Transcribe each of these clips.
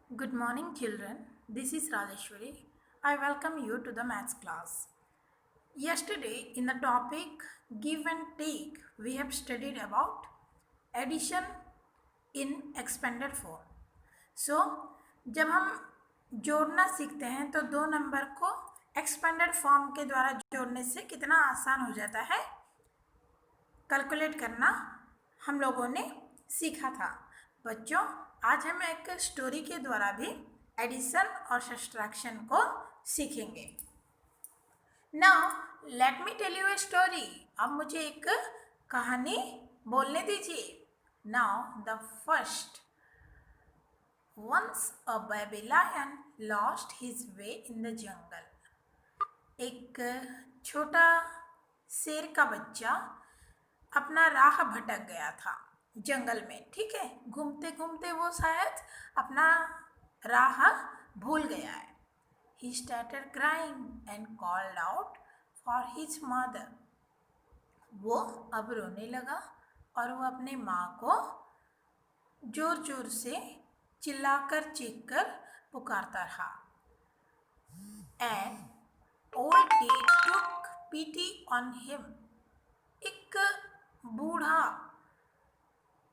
Good morning, children. This is Rajeshwari. I welcome you to the maths class. Yesterday, in the topic give and take, we have studied about addition in expanded form. So, जब हम जोड़ना सीखते हैं तो दो number को expanded form के द्वारा जोड़ने से कितना आसान हो जाता है कैलकुलेट करना हम लोगों ने सीखा था। बच्चों, आज हम एक स्टोरी के द्वारा भी एडिशन और सब्ट्रैक्शन को सीखेंगे। Now let me tell you a story. अब मुझे एक कहानी बोलने दीजिए। Now the first once a baby lion lost his way in the jungle. एक छोटा शेर का बच्चा अपना राह भटक गया था जंगल में। ठीक है, घूमते घूमते वो शायद अपना राह भूल गया है। He started crying and called out for his mother. वो अब रोने लगा और वो अपने माँ को जोर जोर से चिल्लाकर चीखकर पुकारता रहा। And old deer took pity on him. एक बूढ़ा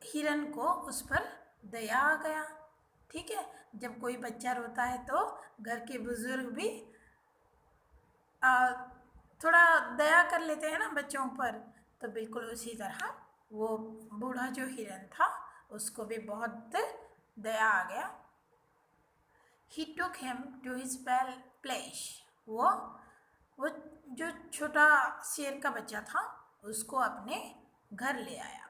हिरन को उस पर दया आ गया। ठीक है, जब कोई बच्चा रोता है तो घर के बुजुर्ग भी थोड़ा दया कर लेते हैं ना बच्चों पर, तो बिल्कुल उसी तरह वो बूढ़ा जो हिरन था उसको भी बहुत दया आ गया। He took him to his place. वो जो छोटा शेर का बच्चा था उसको अपने घर ले आया।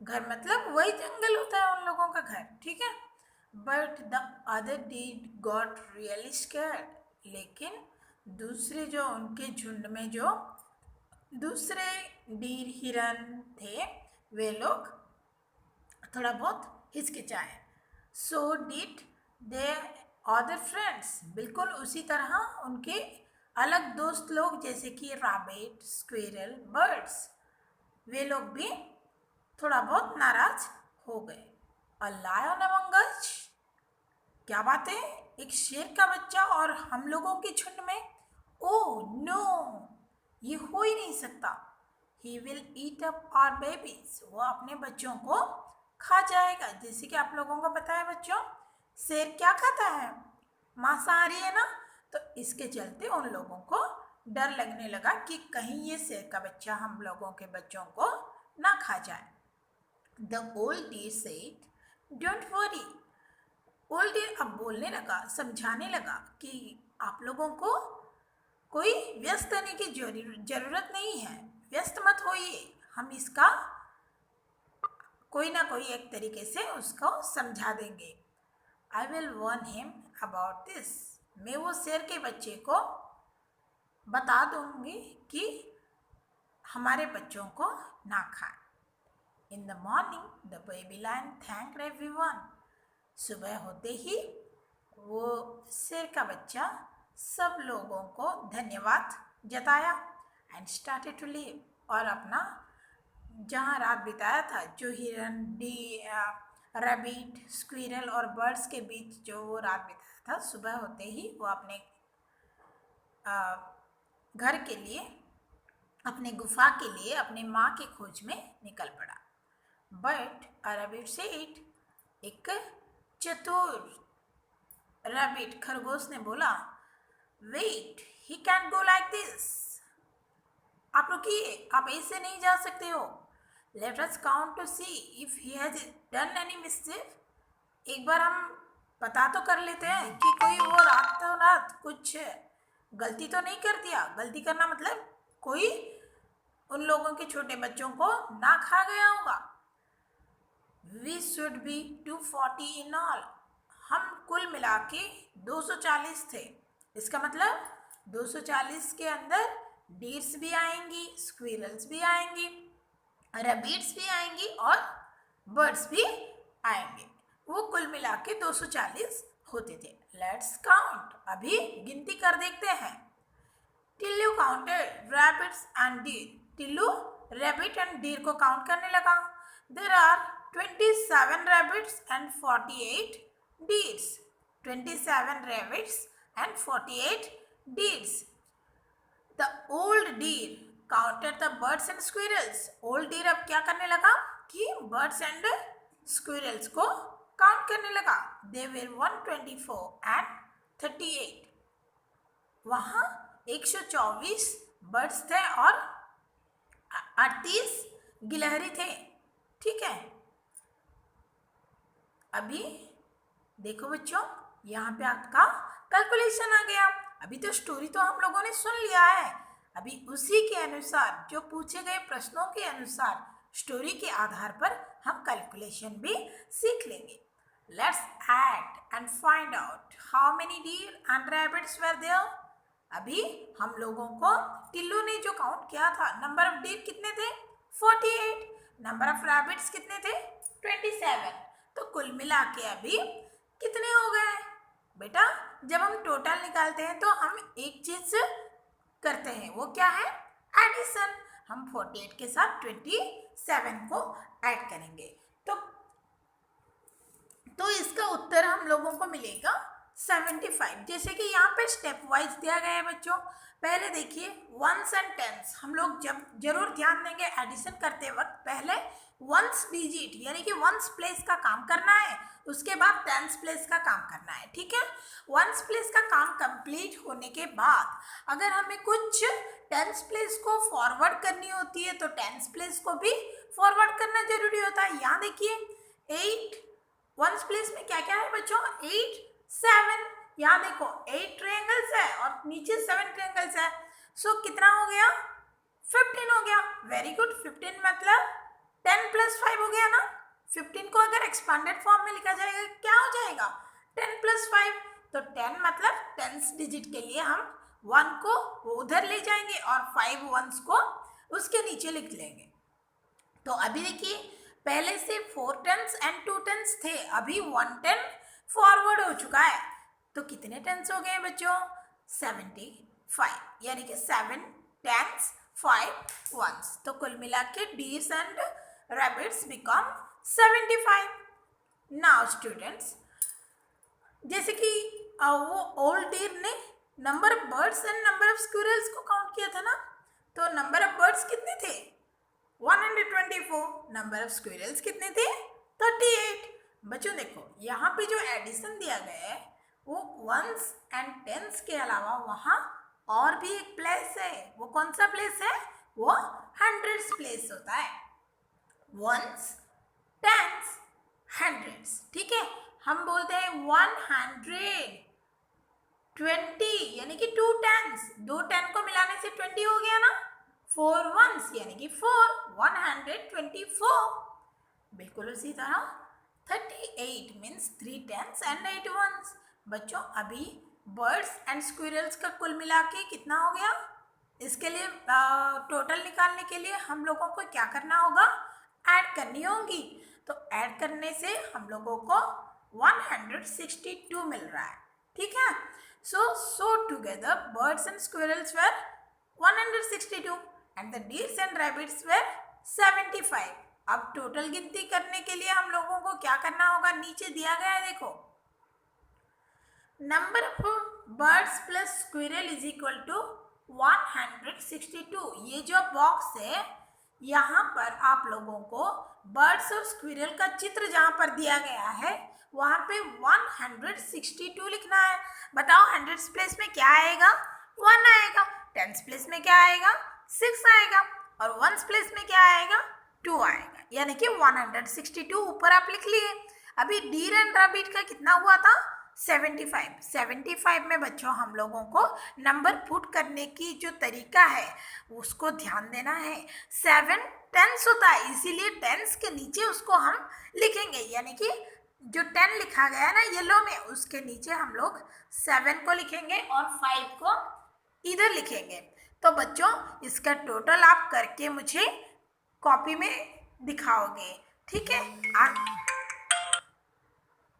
घर मतलब वही जंगल होता है उन लोगों का घर। ठीक है, but the other deer got really scared. लेकिन दूसरे जो उनके झुंड में जो दूसरे डीर हिरन थे वे लोग थोड़ा बहुत हिचकिचाए। So did the other friends. बिल्कुल उसी तरह उनके अलग दोस्त लोग जैसे कि रैबिट, स्क्विरल, बर्ड्स, वे लोग भी थोड़ा बहुत नाराज हो गए। अ लायन अमंग अस। क्या बात है, एक शेर का बच्चा और हम लोगों के झुंड में? ओह नो, ये हो ही नहीं सकता। He will eat up our babies. वो अपने बच्चों को खा जाएगा। जैसे कि आप लोगों को पता है बच्चों, शेर क्या खाता है? मांसाहारी है ना, तो इसके चलते उन लोगों को डर लगने लगा कि कहीं ये शेर का बच्चा हम लोगों के बच्चों को ना खा जाए। The old deer said, "Don't worry." Old deer अब बोलने लगा, समझाने लगा कि आप लोगों को कोई व्यस्त होने की जरूरत नहीं है, व्यस्त मत होइए, हम इसका कोई ना कोई एक तरीके से उसको समझा देंगे। I will warn him about this. मैं वो शेर के बच्चे को बता दूंगी कि हमारे बच्चों को ना खाए। In the morning the baby lion thanked everyone. सुबह होते ही वो शेर का बच्चा सब लोगों को धन्यवाद जताया एंड स्टार्टेड टू लीव. और अपना जहाँ रात बिताया था, जो हिरन, रैबिट, स्क्विरल और बर्ड्स के बीच जो वो रात बिताया था, सुबह होते ही वो अपने घर के लिए, अपने गुफा के लिए, अपने माँ की खोज में निकल पड़ा. बट अ रैबिट सेड, एक चतुर रैबिट खरगोश ने बोला, wait, he can go like this. आप रुकिए, आप ऐसे नहीं जा सकते हो. Let us count to see if he has done any mistake. एक बार हम पता तो कर लेते हैं कि कोई वो रात कुछ गलती तो नहीं कर दिया. गलती करना मतलब कोई उन लोगों के छोटे बच्चों को ना खा गया होगा. We should be 240 in all. हम कुल मिला के 240 थे. इसका मतलब 240 के अंदर डीर्स भी आएंगी, स्क्विरल्स भी आएंगी, रैबिट्स भी आएंगी और बर्ड्स भी आएंगे. वो कुल मिला के 240 होते थे. Let's count. अभी गिनती कर देखते हैं. Tillu counted rabbits and deer. Tillu rabbit and deer को काउंट करने लगा. There are 27 rabbits and 48 deers. 27 rabbits and 48 deers. The old deer counted the birds and squirrels. Old deer अब क्या करने लगा कि birds and squirrels को काउंट करने लगा. They were 124 and 38. वहाँ 124 बर्ड्स थे और 38 गिलहरी थे. ठीक है. अभी देखो बच्चों, यहाँ पे आपका कैलकुलेशन आ गया. अभी तो स्टोरी तो हम लोगों ने सुन लिया है. अभी उसी के अनुसार, जो पूछे गए प्रश्नों के अनुसार, स्टोरी के आधार पर हम कैलकुलेशन भी सीख लेंगे. Let's add and find out how many deer and rabbits were there. अभी हम लोगों को टिल्लू ने जो काउंट किया था, नंबर ऑफ डीर कितने थे? 48. नंबर ऑफ रैबिट्स कितने थे? 27. तो कुल मिला के अभी कितने हो गए बेटा? जब हम टोटल निकालते हैं तो हम एक चीज करते हैं, वो क्या है? एडिशन. हम 48 के साथ 27 को ऐड करेंगे तो इसका उत्तर हम लोगों को मिलेगा 75. जैसे कि यहाँ पे स्टेप वाइज दिया गया है बच्चों. पहले देखिए वंस एंड टेंस. हम लोग जब जरूर ध्यान देंगे एडिशन करते वक्त पहले वंस डिजिट यानी कि वंस प्लेस का काम करना है, उसके बाद टेंस प्लेस का काम करना है. ठीक है. वंस प्लेस का काम कंप्लीट होने के बाद अगर हमें कुछ टेंस प्लेस को फॉरवर्ड करनी होती है तो टेंस प्लेस को भी फॉरवर्ड करना जरूरी होता है. यहाँ देखिए 8 वंस प्लेस में क्या क्या है बच्चों? 8 7. यहाँ देखो 8 ट्रायंगल्स है और नीचे 7 ट्रायंगल्स है. सो कितना हो गया? 15 हो गया. Very good. 15 मतलब 10 + 5 हो गया ना. 15 को अगर एक्सपांडेड फॉर्म में लिखा जाएगा क्या हो जाएगा? 10 + 5. तो 10 मतलब टेंस डिजिट के लिए हम 1 को उधर ले जाएंगे और 5 वंस को उसके नीचे लिख लेंगे. तो अभी देखिए पहले से 4 टेंस एंड 2 टेंस थे, अभी 1 10 फॉरवर्ड हो चुका है. तो कितने टेंस हो गए बच्चों? 75. यानी कि 7 टेंस 5 वंस. तो कुल मिला के deers and rabbits become 75. Now students, जैसे कि वो ओल्ड डीर ने number of birds and number of squirrels को काउंट किया था ना. तो नंबर ऑफ बर्ड्स कितने थे? 124. नंबर ऑफ स्क्विरल्स कितने थे? 38. बच्चों देखो यहाँ पे जो एडिशन दिया गया है वो वंस एंड टेंस के अलावा वहाँ और भी एक प्लेस है. वो कौन सा प्लेस है? वो हंड्रेड्स प्लेस होता है. Ones, tens, hundreds. ठीक है. हम बोलते हैं 120 यानी कि 2 टेंस. 2 10 को मिलाने से 20 हो गया ना. 4 वंस यानी कि 4. 124. बिल्कुल उसी तरह 38 मीन्स 3 टेंस एंड 8 वंस. बच्चों अभी बर्ड्स एंड स्क्विरल्स का कुल मिला के कितना हो गया? इसके लिए टोटल निकालने के लिए हम लोगों को क्या करना होगा? ऐड करनी होगी. तो ऐड करने से हम लोगों को 162 मिल रहा है. ठीक है. So together birds and squirrels were 162 and the deers and rabbits were 75. अब टोटल गिनती करने के लिए हम लोगों को क्या करना होगा? नीचे दिया गया है देखो, number of birds plus squirrel is equal to 162. ये जो बॉक्स है यहाँ पर आप लोगों को बर्ड्स और स्क्विरल का चित्र जहाँ पर दिया गया है वहाँ पे 162 लिखना है. बताओ हंड्रेड्स प्लेस में क्या आएगा? 1 आएगा. टेंस प्लेस में क्या आएगा? 6 आएगा. और वंस प्लेस में क्या आएगा? 2 आएगा. यानी कि 162 ऊपर आप लिख लिए. अभी डीर एंड रैबिट का कितना हुआ था? 75 में बच्चों हम लोगों को नंबर पुट करने की जो तरीका है उसको ध्यान देना है. 7 टेंस होता है, इसीलिए टेंस के नीचे उसको हम लिखेंगे. यानी कि जो 10 लिखा गया है ना येलो में, उसके नीचे हम लोग 7 को लिखेंगे और 5 को इधर लिखेंगे. तो बच्चों इसका टोटल आप करके मुझे कॉपी में दिखाओगे. ठीक है.